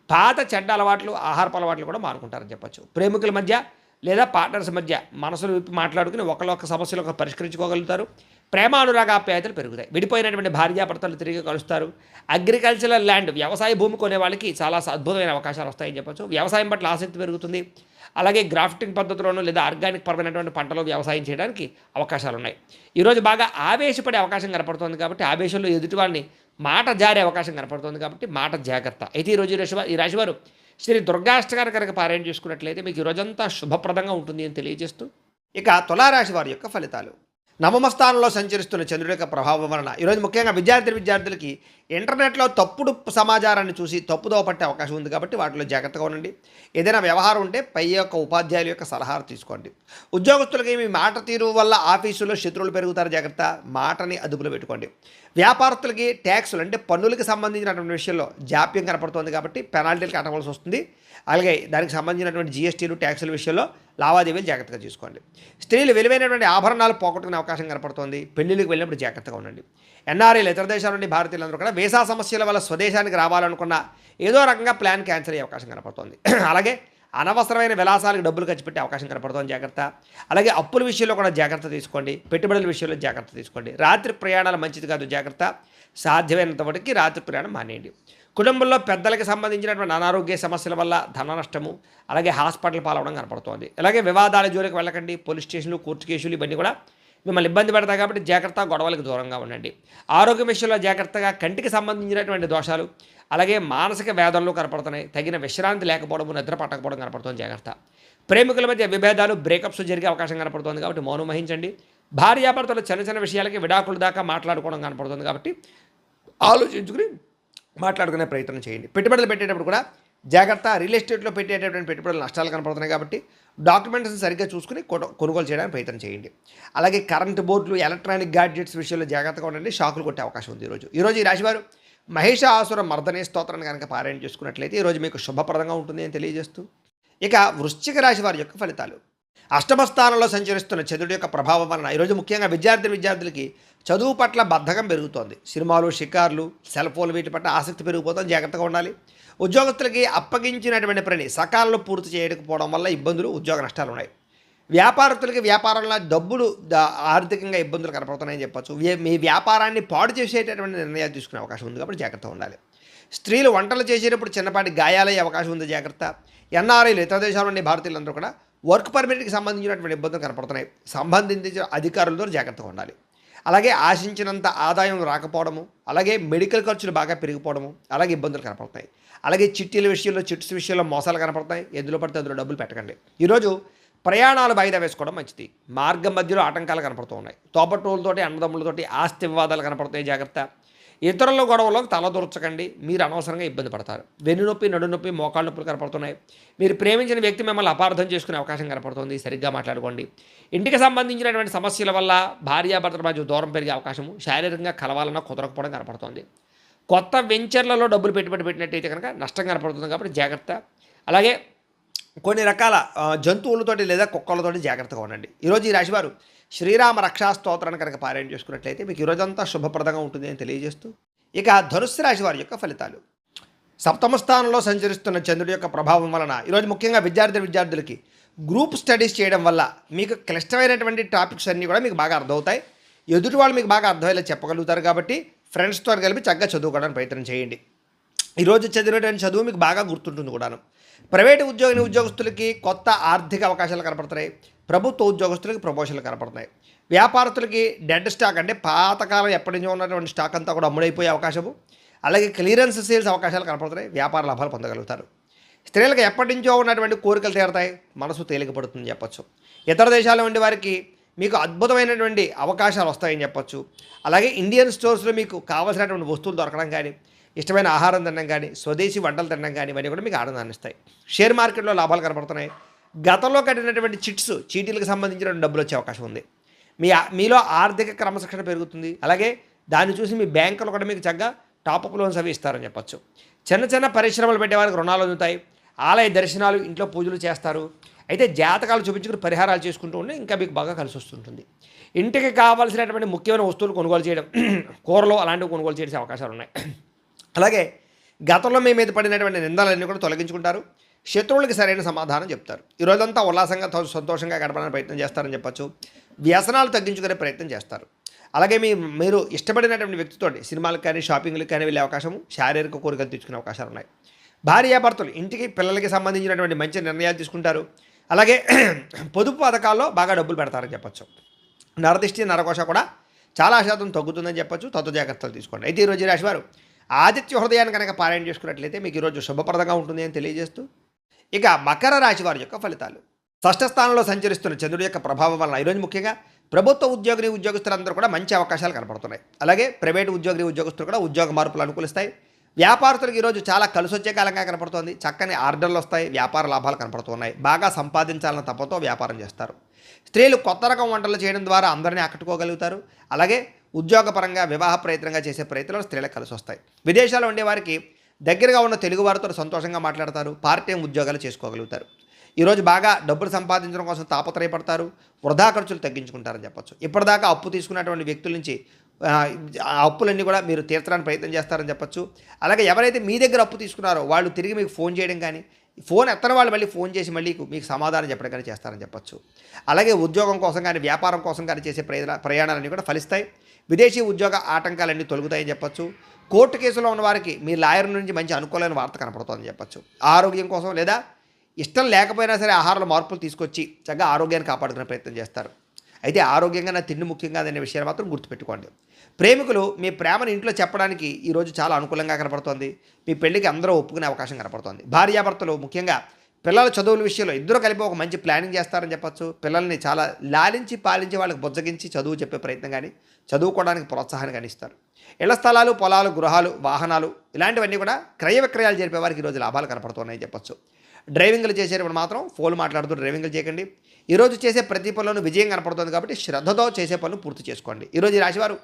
పాత చెడ్డ అలవాట్లు, ఆహారపు అలవాట్లు కూడా మానుకుంటారని చెప్పచ్చు. ప్రేమికుల మధ్య లేదా పార్ట్నర్స్ మధ్య మనసులు విప్పి మాట్లాడుకుని ఒకళ్ళొక్క సమస్యలు ఒక పరిష్కరించుకోగలుగుతారు. ప్రేమ అనురాగ ఆప్యాయతలు పెరుగుతాయి. విడిపోయినటువంటి భార్యాభర్తలు తిరిగి కలుస్తారు. అగ్రికల్చరల్ ల్యాండ్, వ్యవసాయ భూమి కొనే వాళ్ళకి చాలా అద్భుతమైన అవకాశాలు వస్తాయని చెప్పచ్చు. వ్యవసాయం పట్ల ఆసక్తి పెరుగుతుంది. అలాగే గ్రాఫ్టింగ్ పద్ధతిలోనూ లేదా ఆర్గానిక్ పరమైనటువంటి పంటలో వ్యవసాయం చేయడానికి అవకాశాలు ఉన్నాయి. ఈరోజు బాగా ఆవేశపడే అవకాశం కనపడుతుంది కాబట్టి ఆవేశంలో ఎదుటి వాళ్ళని మాట జారే అవకాశం కనపడుతుంది కాబట్టి మాట జాగ్రత్త. అయితే ఈరోజు ఈ రాశివారు శ్రీ దుర్గాష్టకాన్ని కనుక పారాయణ చేసుకున్నట్లయితే మీకు ఈ రోజంతా శుభప్రదంగా ఉంటుంది అని తెలియజేస్తూ, ఇక తులారాశి వారి యొక్క ఫలితాలు. నవమ స్థానంలో సంచరిస్తున్న చంద్రుడి యొక్క ప్రభావం వలన ఈరోజు ముఖ్యంగా విద్యార్థులకి ఇంటర్నెట్లో తప్పుడు సమాచారాన్ని చూసి తప్పుదోవ పట్టే అవకాశం ఉంది కాబట్టి వాటిలో జాగ్రత్తగా ఉండండి. ఏదైనా వ్యవహారం ఉంటే పై యొక్క ఉపాధ్యాయుల యొక్క సలహాలు తీసుకోండి. ఉద్యోగస్తులకి మీ మాట తీరు వల్ల ఆఫీసులో శత్రువులు పెరుగుతారు, జాగ్రత్త. మాటని అదుపులో పెట్టుకోండి. వ్యాపారస్తులకి ట్యాక్సులు అంటే పన్నులకి సంబంధించినటువంటి విషయంలో జాప్యం కనపడుతుంది కాబట్టి పెనాల్టీలు కట్టవలసి వస్తుంది. అలాగే దానికి సంబంధించినటువంటి జీఎస్టీలు, ట్యాక్సుల విషయంలో లావాదేవీలు జాగ్రత్తగా చూసుకోండి. స్త్రీలు విలువైనటువంటి ఆభరణాలు పోగొట్టుకునే అవకాశం కనపడుతుంది. పెళ్లిళ్ళకి వెళ్ళినప్పుడు జాగ్రత్తగా ఉండండి. ఎన్ఆర్ఐలు, ఇతర దేశాల నుండి భారతీయులందరూ కూడా వీసా సమస్యల వల్ల స్వదేశానికి రావాలనుకున్న ఏదో రకంగా ప్లాన్ క్యాన్సిల్ అయ్యే అవకాశం కనపడుతుంది. అలాగే అనవసరమైన విలాసాలకు డబ్బులు ఖర్చు పెట్టే అవకాశం కనపడుతుంది, జాగ్రత్త. అలాగే అప్పుల విషయంలో కూడా జాగ్రత్త తీసుకోండి. పెట్టుబడుల విషయంలో జాగ్రత్త తీసుకోండి. రాత్రి ప్రయాణాలు మంచిది కాదు, జాగ్రత్త. సాధ్యమైనంత వరకు రాత్రి ప్రయాణం మానేయండి. కుటుంబంలో పెద్దలకు సంబంధించినటువంటి అనారోగ్య సమస్యల వల్ల ధన నష్టము, అలాగే హాస్పిటల్ పాలవడం కనపడుతోంది. అలాగే వివాదాల జోలికి వెళ్ళకండి. పోలీస్ స్టేషన్లు, కోర్టు కేసులు ఇవన్నీ కూడా మిమ్మల్ని ఇబ్బంది పెడతాయి కాబట్టి జాగ్రత్త, గొడవలకు దూరంగా ఉండండి. ఆరోగ్య విషయంలో జాగ్రత్తగా. కంటికి సంబంధించినటువంటి దోషాలు, అలాగే మానసిక వేదనలు కనపడుతున్నాయి. తగిన విశ్రాంతి లేకపోవడం, నిద్ర పట్టకపోవడం కనపడుతుంది, జాగ్రత్త. ప్రేమికుల మధ్య విభేదాలు, బ్రేకప్స్ జరిగే అవకాశం కనపడుతుంది కాబట్టి మౌనం వహించండి. భార్యాభర్తలు చిన్న చిన్న విషయాలకి విడాకుల దాకా మాట్లాడుకోవడం కనపడుతుంది కాబట్టి ఆలోచించుకుని మాట్లాడుకునే ప్రయత్నం చేయండి. పెట్టుబడులు పెట్టేటప్పుడు కూడా జాగ్రత్త. రియల్ ఎస్టేట్లో పెట్టేటటువంటి పెట్టుబడులు నష్టాలు కనపడుతున్నాయి కాబట్టి డాక్యుమెంట్స్ని సరిగ్గా చూసుకుని కొనుగోలు చేయడానికి ప్రయత్నం చేయండి. అలాగే కరెంటు బోర్డులు, ఎలక్ట్రానిక్ గ్యాడ్జెట్స్ విషయంలో జాగ్రత్తగా ఉండండి. షాకులు కొట్టే అవకాశం ఉంది ఈరోజు ఈ రాశివారు మహిషాసుర మర్దనే స్తోత్రాన్ని కనుక పారాయణ చేసుకున్నట్లయితే ఈరోజు మీకు శుభప్రదంగా ఉంటుంది అని తెలియజేస్తూ, ఇక వృశ్చిక రాశి వారి యొక్క ఫలితాలు. అష్టమ స్థానంలో సంచరిస్తున్న చంద్రుడి యొక్క ప్రభావం వలన ఈరోజు ముఖ్యంగా విద్యార్థులకి చదువు పట్ల బద్ధకం పెరుగుతోంది. సినిమాలు, షికార్లు, సెల్ ఫోన్లు వీటి పట్ల ఆసక్తి పెరిగిపోతుంది, జాగ్రత్తగా ఉండాలి. ఉద్యోగస్తులకి అప్పగించినటువంటి పనిని సకాలంలో పూర్తి చేయకపోవడం వల్ల ఇబ్బందులు, ఉద్యోగ నష్టాలు ఉన్నాయి. వ్యాపారస్తులకి వ్యాపారంలో డబ్బులు ఆర్థికంగా ఇబ్బందులు కనపడుతున్నాయని చెప్పచ్చు. మీ వ్యాపారాన్ని పాడు చేసేటటువంటి నిర్ణయాలు తీసుకునే అవకాశం ఉంది కాబట్టి జాగ్రత్తగా ఉండాలి. స్త్రీలు వంటలు చేసేటప్పుడు చిన్నపాటి గాయాలయ్యే అవకాశం ఉంది, జాగ్రత్త. ఎన్ఆర్ఐలు, ఇతర దేశాల నుండి భారతీయులందరూ కూడా వర్క్ పర్మిట్కి సంబంధించినటువంటి ఇబ్బందులు కనపడుతున్నాయి. సంబంధించిన అధికారులతో జాగ్రత్తగా ఉండాలి. అలాగే ఆశించినంత ఆదాయం రాకపోవడము, అలాగే మెడికల్ ఖర్చులు బాగా పెరిగిపోవడము, అలాగే ఇబ్బందులు కనపడతాయి. అలాగే చిట్టీల విషయంలో, చిట్స్ విషయంలో మోసాలు కనపడతాయి. ఎందులో పడితే అందులో డబ్బులు పెట్టకండి. ఈరోజు ప్రయాణాలు వాయిదా వేసుకోవడం మంచిది. మార్గం మధ్యలో ఆటంకాలు కనపడుతూ ఉన్నాయి. తోబట్టువులతోటి, అన్నదమ్ములతోటి ఆస్తి వివాదాలు కనపడతాయి. జాగ్రత్త. ఇతరుల గొడవలోకి తలదూర్చకండి. మీరు అనవసరంగా ఇబ్బంది పడతారు. వెన్నునొప్పి, నడునొప్పి, మోకాళ్ళ నొప్పులు కనపడుతున్నాయి. మీరు ప్రేమించిన వ్యక్తి మిమ్మల్ని అపార్థం చేసుకునే అవకాశం కనపడుతుంది. సరిగ్గా మాట్లాడుకోండి. ఇంటికి సంబంధించినటువంటి సమస్యల వల్ల భార్యాభర్తల మధ్య దూరం పెరిగే అవకాశము, శారీరకంగా కలవాలన్నా కుదరకపోవడం కనపడుతుంది. కొత్త వెంచర్లలో డబ్బులు పెట్టుబడి పెట్టినట్టయితే కనుక నష్టం కనపడుతుంది. కాబట్టి జాగ్రత్త. అలాగే కొన్ని రకాల జంతువులతోటి లేదా కుక్కలతోటి జాగ్రత్తగా ఉండండి. ఈరోజు ఈ రాశివారు శ్రీరామ రక్షా స్తోత్రాన్ని కనుక పారాయణ చేసుకున్నట్లయితే మీకు ఈరోజంతా శుభప్రదంగా ఉంటుంది అని తెలియజేస్తూ, ఇక ధనుస్సు రాశి వారి యొక్క ఫలితాలు. సప్తమ స్థానంలో సంచరిస్తున్న చంద్రుడి యొక్క ప్రభావం వలన ఈరోజు ముఖ్యంగా విద్యార్థులకి గ్రూప్ స్టడీస్ చేయడం వల్ల మీకు క్లిష్టమైనటువంటి టాపిక్స్ అన్నీ కూడా మీకు బాగా అర్థమవుతాయి. ఎదుటి వాళ్ళు మీకు బాగా అర్థమయ్యేలా చెప్పగలుగుతారు. కాబట్టి ఫ్రెండ్స్తో కలిపి చక్కగా చదువుకోవడానికి ప్రయత్నం చేయండి. ఈరోజు చదివినటువంటి చదువు మీకు బాగా గుర్తుంటుంది కూడాను. ప్రైవేటు ఉద్యోగస్తులకి కొత్త ఆర్థిక అవకాశాలు కనపడుతున్నాయి. ప్రభుత్వ ఉద్యోగస్తులకి ప్రమోషన్లు కనపడుతున్నాయి. వ్యాపారస్తులకి డెడ్ స్టాక్ అంటే పాతకాలం ఎప్పటి నుంచో ఉన్నటువంటి స్టాక్ అంతా కూడా అమ్ముడైపోయే అవకాశము, అలాగే క్లియరెన్స్ సేల్స్ అవకాశాలు కనపడుతున్నాయి. వ్యాపార లాభాలు పొందగలుగుతారు. స్త్రీలకు ఎప్పటి నుంచో ఉన్నటువంటి కోరికలు తీరతాయి. మనసు తేలికపడుతుంది చెప్పచ్చు. ఇతర దేశాల నుండి వారికి మీకు అద్భుతమైనటువంటి అవకాశాలు వస్తాయని చెప్పచ్చు. అలాగే ఇండియన్ స్టోర్స్లో మీకు కావాల్సినటువంటి వస్తువులు దొరకడం కానీ, ఇష్టమైన ఆహారం తినడం కానీ, స్వదేశీ వంటలు తినడం కానీ ఇవన్నీ కూడా మీకు ఆనందాన్ని ఇస్తాయి. షేర్ మార్కెట్లో లాభాలు కనపడుతున్నాయి. గతంలో కట్టినటువంటి చీటీలకు సంబంధించిన డబ్బులు వచ్చే అవకాశం ఉంది. మీలో ఆర్థిక క్రమశిక్షణ పెరుగుతుంది. అలాగే దాన్ని చూసి మీ బ్యాంకులు కూడా మీకు చక్కగా టాపప్ లోన్స్ అవి ఇస్తారని చెప్పచ్చు. చిన్న చిన్న పరిశ్రమలు పెట్టే వారికి రుణాలు అందుతాయి. ఆలయ దర్శనాలు, ఇంట్లో పూజలు చేస్తారు. అయితే జాతకాలు చూపించుకుని పరిహారాలు చేసుకుంటూ ఉంటే ఇంకా మీకు బాగా కలిసి వస్తుంటుంది. ఇంటికి కావాల్సినటువంటి ముఖ్యమైన వస్తువులు కొనుగోలు చేయడం, కూరలు అలాంటివి కొనుగోలు చేసే అవకాశాలు ఉన్నాయి. అలాగే గతంలో మీ మీద పడినటువంటి నిందలన్నీ కూడా తొలగించుకుంటారు. శత్రువులకి సరైన సమాధానం చెప్తారు. ఈరోజంతా ఉల్లాసంగా సంతోషంగా గడపడానికి ప్రయత్నం చేస్తారని చెప్పచ్చు. వ్యసనాలు తగ్గించుకునే ప్రయత్నం చేస్తారు. అలాగే మీరు ఇష్టపడినటువంటి వ్యక్తితో సినిమాలకు కానీ, షాపింగ్లకు కానీ వెళ్ళే అవకాశము, శారీరక కోరికలు తెచ్చుకునే అవకాశాలు ఉన్నాయి. భార్యాభర్తలు ఇంటికి, పిల్లలకి సంబంధించినటువంటి మంచి నిర్ణయాలు తీసుకుంటారు. అలాగే పొదుపు పథకాల్లో బాగా డబ్బులు పెడతారని చెప్పచ్చు. నరదిష్టి, నరకోశ కూడా చాలా శాతం తగ్గుతుందని చెప్పచ్చు. తత్వ జాగ్రత్తలు తీసుకోండి. అయితే ఈరోజు రాశి వారు ఆదిత్య హృదయాన్ని కనుక పారాయణ చేసుకున్నట్లయితే మీకు ఈరోజు శుభప్రదంగా ఉంటుంది అని తెలియజేస్తూ, ఇక మకర రాశి వారి యొక్క ఫలితాలు. షష్ఠ స్థానంలో సంచరిస్తున్న చంద్రుడి యొక్క ప్రభావం వలన ఈరోజు ముఖ్యంగా ప్రభుత్వ ఉద్యోగులందరూ కూడా మంచి అవకాశాలు కనపడుతున్నాయి. అలాగే ప్రైవేటు ఉద్యోగస్తులు కూడా ఉద్యోగ మార్పులు అనుకూలిస్తాయి. వ్యాపారస్తులకు ఈరోజు చాలా కలిసొచ్చే కాలంగా కనపడుతోంది. చక్కని ఆర్డర్లు వస్తాయి. వ్యాపార లాభాలు కనపడుతున్నాయి. బాగా సంపాదించాలన్న తపతో వ్యాపారం చేస్తారు. స్త్రీలు కొత్త రకం వంటలు చేయడం ద్వారా అందరినీ ఆకట్టుకోగలుగుతారు. అలాగే ఉద్యోగపరంగా, వివాహ ప్రయత్నంగా చేసే ప్రయత్నాలు స్త్రీలకు కలిసి వస్తాయి. విదేశాల్లో ఉండేవారికి దగ్గరగా ఉన్న తెలుగు వారితో సంతోషంగా మాట్లాడతారు. పార్ట్ టైం ఉద్యోగాలు చేసుకోగలుగుతారు. ఈరోజు బాగా డబ్బులు సంపాదించడం కోసం తాపత్రయపడతారు. వృధా ఖర్చులు తగ్గించుకుంటారని చెప్పచ్చు. ఇప్పటిదాకా అప్పు తీసుకున్నటువంటి వ్యక్తుల నుంచి ఆ అప్పులన్నీ కూడా మీరు తీర్చడానికి ప్రయత్నం చేస్తారని చెప్పచ్చు. అలాగే ఎవరైతే మీ దగ్గర అప్పు తీసుకున్నారో వాళ్ళు తిరిగి మీకు ఫోన్ చేయడం కానీ, ఫోన్ ఎత్తని వాళ్ళు మళ్ళీ ఫోన్ చేసి మళ్ళీ మీకు సమాధానం చెప్పడం కానీ చేస్తారని చెప్పచ్చు. అలాగే ఉద్యోగం కోసం కానీ, వ్యాపారం కోసం కానీ చేసే ప్రయాణాలన్నీ కూడా ఫలిస్తాయి. విదేశీ ఉద్యోగ ఆటంకాలన్నీ తొలగుతాయని చెప్పచ్చు. కోర్టు కేసులో ఉన్న వారికి మీ లాయర్ నుంచి మంచి అనుకూలమైన వార్త కనపడుతుందని చెప్పచ్చు. ఆరోగ్యం కోసం లేదా ఇష్టం లేకపోయినా సరే ఆహారంలో మార్పులు తీసుకొచ్చి చక్కగా ఆరోగ్యాన్ని కాపాడుకునే ప్రయత్నం చేస్తారు. అయితే ఆరోగ్యంగా నా తిండి ముఖ్యంగా అనే విషయాన్ని మాత్రం గుర్తుపెట్టుకోండి. ప్రేమికులు మీ ప్రేమను ఇంట్లో చెప్పడానికి ఈరోజు చాలా అనుకూలంగా కనపడుతోంది. మీ పెళ్లికి అందరూ ఒప్పుకునే అవకాశం కనపడుతోంది. భార్యాభర్తలు ముఖ్యంగా పిల్లల చదువుల విషయంలో ఇద్దరు కలిపి ఒక మంచి ప్లానింగ్ చేస్తారని చెప్పచ్చు. పిల్లల్ని చాలా లాలించి పాలించి వాళ్ళకి బుజ్జగించి చదువు చెప్పే ప్రయత్నం కానీ, చదువుకోవడానికి ప్రోత్సాహాన్ని కానీ ఇస్తారు. ఇళ్ల స్థలాలు, పొలాలు, గృహాలు, వాహనాలు ఇలాంటివన్నీ కూడా క్రయ విక్రయాలు జరిపే వారికి ఈరోజు లాభాలు కనపడుతున్నాయని చెప్పచ్చు. డ్రైవింగ్లు చేసేటప్పుడు మాత్రం ఫోన్ మాట్లాడుతూ డ్రైవింగ్లు చేయకండి. ఈరోజు చేసే ప్రతి పనులను విజయం కనపడుతుంది కాబట్టి శ్రద్ధతో చేసే పనులు పూర్తి చేసుకోండి. ఈరోజు ఈ రాశివారు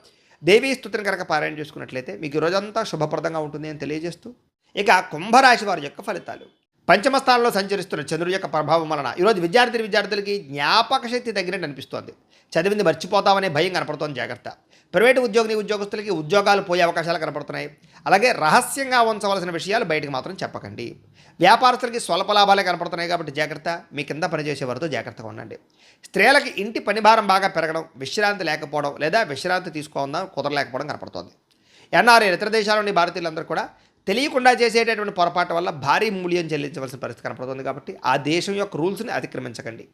దేవీ స్తుతిని కనుక పారాయణ చేసుకున్నట్లయితే మీకు ఈరోజంతా శుభప్రదంగా ఉంటుంది అని తెలియజేస్తూ, ఇక కుంభరాశి వారి యొక్క ఫలితాలు. పంచమ స్థానంలో సంచరిస్తున్న చంద్రుడి యొక్క ప్రభావం వలన ఈరోజు విద్యార్థులకి జ్ఞాపక శక్తి తగ్గినట్టు అనిపిస్తోంది. చదివింది మర్చిపోతామనే భయం కనపడుతోంది. జాగ్రత్త. ప్రైవేటు ఉద్యోగస్తులకి ఉద్యోగాలు పోయే అవకాశాలు కనపడుతున్నాయి. అలాగే రహస్యంగా ఉంచవలసిన విషయాలు బయటకు మాత్రం చెప్పకండి. వ్యాపారస్తులకి స్వల్ప లాభాలే కనపడుతున్నాయి కాబట్టి జాగ్రత్త. మీ కింద పనిచేసే వారితో జాగ్రత్తగా ఉండండి. స్త్రీలకి ఇంటి పనిభారం బాగా పెరగడం, విశ్రాంతి లేకపోవడం లేదా విశ్రాంతి తీసుకోవడం కుదరలేకపోవడం కనపడుతోంది. ఎన్ఆర్ఐ ఇతర దేశాల నుండి భారతీయులందరూ కూడా తెలియకుండా చేసేటటువంటి పొరపాటు వల్ల భారీ మూల్యం చెల్లించవలసిన పరిస్థితి కనపడుతుంది. కాబట్టి ఆ దేశం యొక్క రూల్స్ని అతిక్రమించకండి.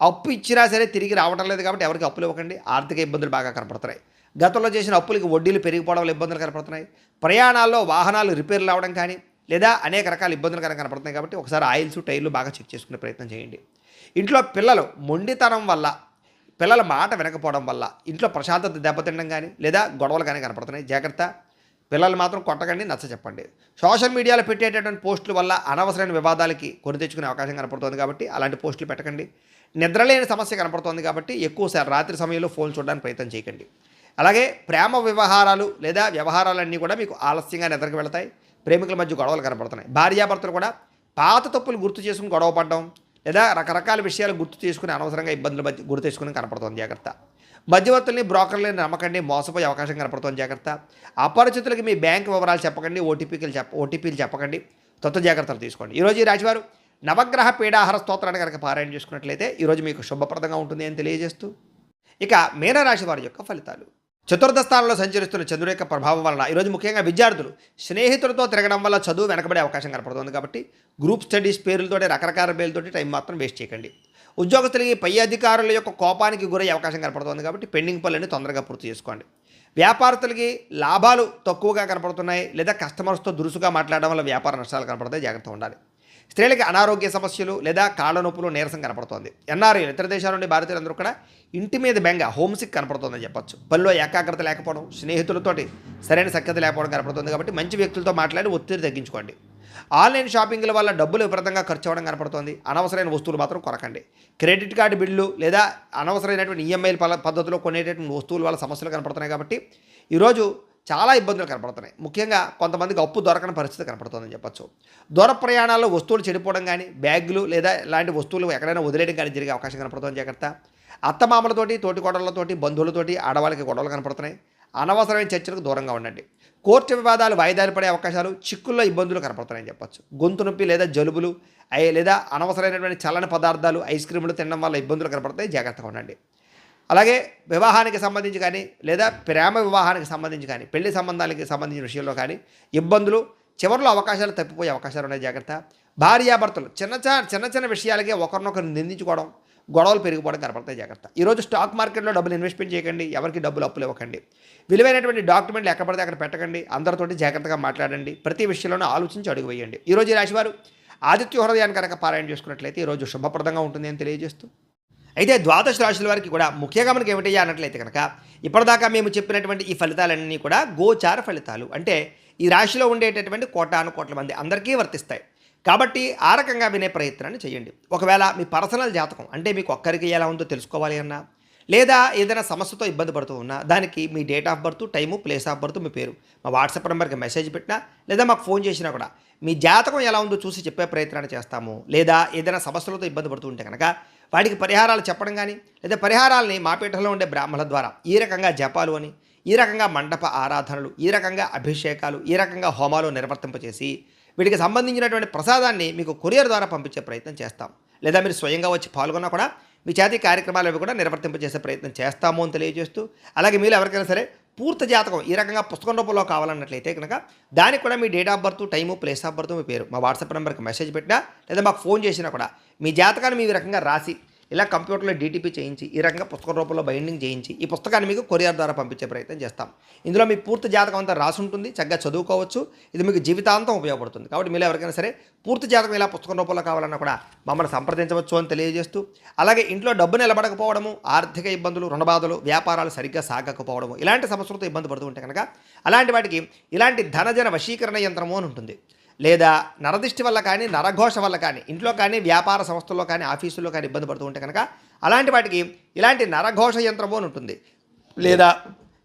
అప్పు ఇచ్చినా సరే తిరిగి రావడం లేదు కాబట్టి ఎవరికి అప్పులు ఇవ్వకండి. ఆర్థిక ఇబ్బందులు బాగా కనపడుతున్నాయి. గతంలో చేసిన అప్పులకి వడ్డీలు పెరిగిపోవడం వల్ల ఇబ్బందులు కనపడుతున్నాయి. ప్రయాణాల్లో వాహనాలు రిపేర్లు అవ్వడం కానీ లేదా అనేక రకాల ఇబ్బందులు కనపడుతున్నాయి. కాబట్టి ఒకసారి ఆయిల్స్ టైర్లు బాగా చెక్ చేసుకునే ప్రయత్నం చేయండి. ఇంట్లో పిల్లలు మొండితనం వల్ల, పిల్లల మాట వినకపోవడం వల్ల ఇంట్లో ప్రశాంతత దెబ్బతినడం కానీ లేదా గొడవలు కానీ కనపడుతున్నాయి. జాగ్రత్త. పిల్లలు మాత్రం కొట్టకండి, నచ్చ చెప్పండి. సోషల్ మీడియాలో పెట్టేటటువంటి పోస్టుల వల్ల అనవసరమైన వివాదాలకి కొని తెచ్చుకునే అవకాశం కనపడుతుంది. కాబట్టి అలాంటి పోస్టులు పెట్టకండి. నిద్రలేని సమస్య కనపడుతుంది కాబట్టి ఎక్కువసారి రాత్రి సమయంలో ఫోన్ చూడడానికి ప్రయత్నం చేయకండి. అలాగే ప్రేమ వ్యవహారాలు లేదా వ్యవహారాలన్నీ కూడా మీకు ఆలస్యంగా నిద్రకు వెళతాయి. ప్రేమికుల మధ్య గొడవలు కనపడుతున్నాయి. భార్యాభర్తలు కూడా పాత తప్పులు గుర్తు చేసుకుని గొడవ పడడం లేదా రకరకాల విషయాలు గుర్తు చేసుకుని అనవసరంగా ఇబ్బందులు గుర్తు చేసుకుని కనపడుతుంది. జాగ్రత్త. మధ్యవర్తుల్ని బ్రోకర్లని నమ్మకండి, మోసపోయే అవకాశం కనపడుతుంది. జాగ్రత్త. అపరిచితులకి మీ బ్యాంక్ వివరాలు చెప్పకండి, ఓటీపీలు చెప్పకండి. జాగ్రత్తలు తీసుకోండి. ఈరోజు ఈ రాశివారు నవగ్రహ పీడాహార స్తోత్రాన్ని కనుక పారాయణ చేసుకున్నట్లయితే ఈరోజు మీకు శుభప్రదంగా ఉంటుంది అని తెలియజేస్తూ, ఇక మీనరాశి వారి యొక్క ఫలితాలు. చతుర్థ స్థానంలో సంచరిస్తున్న చంద్రుడి యొక్క ప్రభావం వలన ఈరోజు ముఖ్యంగా విద్యార్థులు స్నేహితులతో తిరగడం వల్ల చదువు వెనకబడే అవకాశం కనపడుతుంది. కాబట్టి గ్రూప్ స్టడీస్ పేర్లతోటి రకరకాల పేర్లతోటి టైం మాత్రం వేస్ట్ చేయకండి. ఉద్యోగస్తులకి పై అధికారుల యొక్క కోపానికి గురయ్యే అవకాశం కనపడుతుంది. కాబట్టి పెండింగ్ పనులన్నీ తొందరగా పూర్తి చేసుకోండి. వ్యాపారస్తులకి లాభాలు తక్కువగా కనపడుతున్నాయి లేదా కస్టమర్స్తో దురుసుగా మాట్లాడడం వల్ల వ్యాపార నష్టాలు కనపడతాయి. జాగ్రత్తగా ఉండాలి. స్త్రీలకి అనారోగ్య సమస్యలు లేదా కాళ్ళ నొప్పులు, నీరసం కనపడుతోంది. ఎన్ఆర్ఐలు ఇతర దేశాల నుండి భారతీయులందరూ కూడా ఇంటి మీద బెంగ, హోమ్సిక్ కనపడుతుందని చెప్పొచ్చు. పనిలో ఏకాగ్రత లేకపోవడం, స్నేహితులతోటి సరైన సఖ్యత లేకపోవడం కనపడుతుంది. కాబట్టి మంచి వ్యక్తులతో మాట్లాడి ఒత్తిడి తగ్గించుకోండి. ఆన్లైన్ షాపింగ్ల వల్ల డబ్బులు విపరీతంగా ఖర్చు అవ్వడం కనపడుతుంది. అనవసరమైన వస్తువులు మాత్రం కొనకండి. క్రెడిట్ కార్డు బిల్లు లేదా అనవసరమైనటువంటి ఈఎంఐల పద్ధతిలో కొనేటటువంటి వస్తువుల వల్ల సమస్యలు కనపడుతున్నాయి. కాబట్టి ఈరోజు చాలా ఇబ్బందులు కనపడుతున్నాయి. ముఖ్యంగా కొంతమందికి అప్పు దొరకని పరిస్థితి కనపడుతుందని చెప్పొచ్చు. దూర ప్రయాణాల్లో వస్తువులు చెడిపోవడం కానీ, బ్యాగులు లేదా ఇలాంటి వస్తువులు ఎక్కడైనా వదిలేయడం కానీ జరిగే అవకాశం కనపడుతుంది. జాగ్రత్త. అత్తమామలతోటి, తోటికోడళ్లతోటి, బంధువులతోటి ఆడవాళ్ళకి గొడవలు కనపడుతున్నాయి. అనవసరమైన చర్చలకు దూరంగా ఉండండి. కోర్టు వివాదాలు వాయిదాలు పడే అవకాశాలు, చిక్కుల్లో ఇబ్బందులు కనపడుతున్నాయని చెప్పొచ్చు. గొంతు నొప్పి లేదా జలుబులు లేదా అనవసరమైనటువంటి చల్లని పదార్థాలు, ఐస్ క్రీములు తినడం వల్ల ఇబ్బందులు కనపడతాయి. జాగ్రత్తగా ఉండండి. అలాగే వివాహానికి సంబంధించి కానీ లేదా ప్రేమ వివాహానికి సంబంధించి కానీ, పెళ్లి సంబంధాలకి సంబంధించిన విషయంలో కానీ ఇబ్బందులు, చివరిలో అవకాశాలు తప్పిపోయే అవకాశాలు ఉన్నాయి. జాగ్రత్త. భార్యాభర్తలు చిన్న చిన్న విషయాలకే ఒకరినొకరు నిందించుకోవడం, గొడవలు పెరిగిపోవడం కనపడతాయి. జాగ్రత్త. ఈరోజు స్టాక్ మార్కెట్లో డబ్బులు ఇన్వెస్ట్మెంట్ చేయకండి. ఎవరికి డబ్బులు అప్పులు ఇవ్వకండి. విలువైనటువంటి డాక్యుమెంట్లు ఎక్కడ పడితే అక్కడ పెట్టకండి. అందరితోటి జాగ్రత్తగా మాట్లాడండి. ప్రతి విషయంలోనూ ఆలోచించి అడుగు వేయండి. ఈరోజు ఈ రాశివారు ఆదిత్య హృదయాన్ని కనుక పారాయణ చేసుకున్నట్లయితే ఈరోజు శుభప్రదంగా ఉంటుంది అని తెలియజేస్తూ, అయితే ద్వాదశ రాశుల వారికి కూడా ముఖ్యంగా మనకి ఏమిటయ్యా అన్నట్లయితే కనుక ఇప్పటిదాకా మేము చెప్పినటువంటి ఈ ఫలితాలన్నీ కూడా గోచార ఫలితాలు. అంటే ఈ రాశిలో ఉండేటటువంటి కోటాను కోట్ల మంది అందరికీ వర్తిస్తాయి. కాబట్టి ఆ రకంగా వినే ప్రయత్నాన్ని చేయండి. ఒకవేళ మీ పర్సనల్ జాతకం అంటే మీకు ఒక్కరికి ఎలా ఉందో తెలుసుకోవాలి అన్నా లేదా ఏదైనా సమస్యతో ఇబ్బంది పడుతూ ఉన్నా దానికి మీ date of birth, time, place of birth, మీ పేరు మా వాట్సాప్ నెంబర్కి మెసేజ్ పెట్టినా లేదా మాకు ఫోన్ చేసినా కూడా మీ జాతకం ఎలా ఉందో చూసి చెప్పే ప్రయత్నాన్ని చేస్తాము. లేదా ఏదైనా సమస్యలతో ఇబ్బంది పడుతూ ఉంటే కనుక వాటికి పరిహారాలు చెప్పడం కానీ లేదా పరిహారాలని మా పీఠంలో ఉండే బ్రాహ్మణుల ద్వారా ఈ రకంగా జపాలు అని, ఈ రకంగా మండప ఆరాధనలు, ఈ రకంగా అభిషేకాలు, ఈ రకంగా హోమాలు నిర్వర్తింపచేసి వీటికి సంబంధించినటువంటి ప్రసాదాన్ని మీకు కొరియర్ ద్వారా పంపించే ప్రయత్నం చేస్తాం. లేదా మీరు స్వయంగా వచ్చి పాల్గొన్నా కూడా మీ చేతి కార్యక్రమాలు అవి కూడా నిర్వర్తింపజేసే ప్రయత్నం చేస్తాము అని తెలియజేస్తూ, అలాగే మీరు ఎవరికైనా సరే పూర్తి జాతకం ఈ రకంగా పుస్తకం రూపంలో కావాలన్నట్లయితే కనుక దానికి కూడా మీ date of birth, time, place of birth, మీ పేరు మా వాట్సాప్ నెంబర్కి మెసేజ్ పెట్టినా లేదా మాకు ఫోన్ చేసినా కూడా మీ జాతకాన్ని మీ రకంగా రాసి ఇలా కంప్యూటర్లో డీటీపీ చేయించి ఈ రకంగా పుస్తకం రూపంలో బైండింగ్ చేయించి ఈ పుస్తకాన్ని మీకు కొరియర్ ద్వారా పంపించే ప్రయత్నం చేస్తాం. ఇందులో మీ పూర్తి జాతకం అంతా రాసి ఉంటుంది. చక్కగా చదువుకోవచ్చు. ఇది మీకు జీవితాంతం ఉపయోగపడుతుంది. కాబట్టి మీరు ఎవరికైనా సరే పూర్తి జాతకం ఇలా పుస్తకం రూపంలో కావాలన్నా కూడా మమ్మల్ని సంప్రదించవచ్చు అని తెలియజేస్తూ, అలాగే ఇంట్లో డబ్బు నిలబడకపోవడము, ఆర్థిక ఇబ్బందులు, రుణబాధలు, వ్యాపారాలు సరిగ్గా సాగకపోవడము ఇలాంటి సమస్యలతో ఇబ్బంది పడుతూ ఉంటే కనుక అలాంటి వాటికి ఇలాంటి ధనజన వశీకరణ యంత్రము అని ఉంటుంది. లేదా నరదిష్టి వల్ల కానీ, నరఘోష వల్ల కానీ, ఇంట్లో కానీ, వ్యాపార సంస్థల్లో కానీ, ఆఫీసుల్లో కానీ ఇబ్బంది పడుతూ ఉంటే కనుక అలాంటి వాటికి ఇలాంటి నరఘోష యంత్రము అని ఉంటుంది. లేదా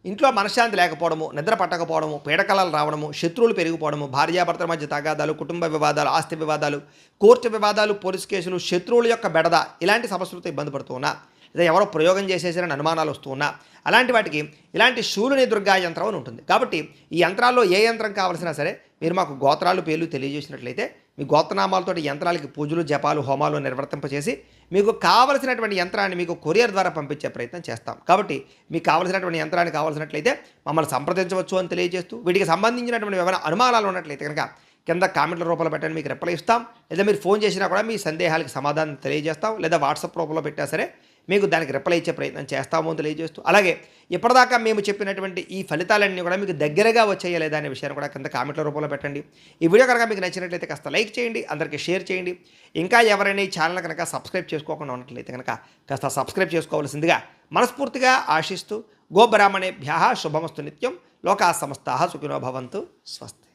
ఇంట్లో మనశ్శాంతి లేకపోవడము, నిద్ర పట్టకపోవడము, పీడకలలు రావడము, శత్రువులు పెరిగిపోవడము, భార్యాభర్తల మధ్య తగాదాలు, కుటుంబ వివాదాలు, ఆస్తి వివాదాలు, కోర్టు వివాదాలు, పోలీసు కేసులు, శత్రువుల యొక్క బెడద ఇలాంటి సమస్యలతో ఇబ్బంది పడుతూ ఉన్నా, లేదా ఎవరో ప్రయోగం చేసేసిన అనుమానాలు వస్తూ ఉన్నా అలాంటి వాటికి ఇలాంటి శూలుని దుర్గా యంత్రం అని ఉంటుంది. కాబట్టి ఈ యంత్రాల్లో ఏ యంత్రం కావాల్సినా సరే మీరు మాకు గోత్రాలు పేర్లు తెలియజేసినట్లయితే మీ గోత్రనామాలతోటి యంత్రాలకి పూజలు జపాలు హోమాలు నిర్వర్తింపచేసి మీకు కావలసినటువంటి యంత్రాన్ని మీకు కొరియర్ ద్వారా పంపించే ప్రయత్నం చేస్తాం. కాబట్టి మీకు కావలసినటువంటి యంత్రాన్ని కావాల్సినట్లయితే మమ్మల్ని సంప్రదించవచ్చు అని తెలియజేస్తూ, వీటికి సంబంధించినటువంటి ఏమైనా అనుమానాలు ఉన్నట్లయితే కనుక కింద కామెంట్ల రూపంలో పెట్టండి, మీకు రిప్లై ఇస్తాం. లేదా మీరు ఫోన్ చేసినా కూడా మీ సందేహాలకు సమాధానం తెలియజేస్తాం. లేదా వాట్సాప్ రూపంలో పెట్టినా సరే మీకు దానికి రిప్లై ఇచ్చే ప్రయత్నం చేస్తాము అని తెలియజేస్తూ, అలాగే ఇప్పటిదాకా మేము చెప్పినటువంటి ఈ ఫలితాలన్నీ కూడా మీకు దగ్గరగా వచ్చాయా లేదా అనే విషయాన్ని కూడా కింద కామెంట్ల రూపంలో పెట్టండి. ఈ వీడియో కనుక మీకు నచ్చినట్లయితే కాస్త లైక్ చేయండి, అందరికీ షేర్ చేయండి. ఇంకా ఎవరైనా ఈ ఛానల్ కనుక సబ్స్క్రైబ్ చేసుకోకుండా ఉన్నట్లయితే కనుక కాస్త సబ్స్క్రైబ్ చేసుకోవాల్సిందిగా మనస్ఫూర్తిగా ఆశిస్తూ, గోబ్రాహ్మణేభ్యః శుభమస్తు నిత్యం, లోకా సమస్తాః సుఖినో భవంతు, స్వస్తి.